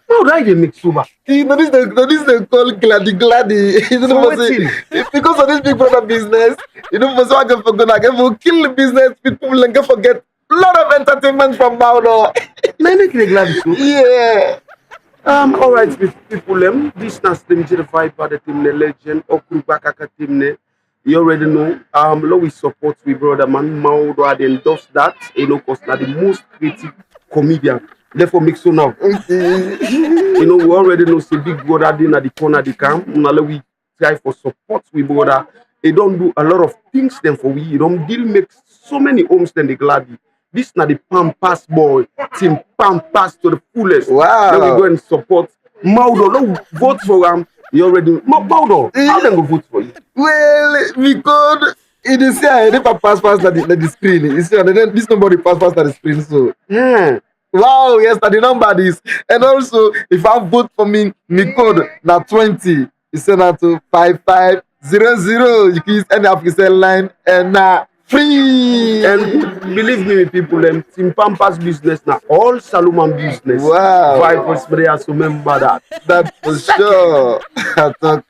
How do I dey make sober? You know this they call gladi. You know For what say wetin? because of this big brother business. You know for so I can forget I can kill the business people and can forget a lot of entertainment from Maudo. Na make you dey glad so. Yeah. All right, people. This na Slim J the Viper, the team, the legend, Okruba Kaka team. You already know. Louis support we brother man. Maudo had endorsed that. You know, cause na the most creative comedian. Therefore, make so now. Okay. You know, we already know say big brother dey at the corner of the camp. Now let we try for support we brother. They don't do a lot of things them for we. You don't deal make so many homes then they gladly. This na the Pampas boy team Pampas to the fullest. Wow. Then we go and support Maudo. Let we vote for him. You already Maudo. How them go vote for you? Well, because it is here, I never pass past the screen. You see, and then this nobody pass past the screen. So, wow, yes, that the number is. And also, if I vote for me code now 20, you send out to 5500. You can use any African line and free. And believe me, people, Team Pampas business now all Salomon business. Wow. Vipers players remember that. That for sure. I talk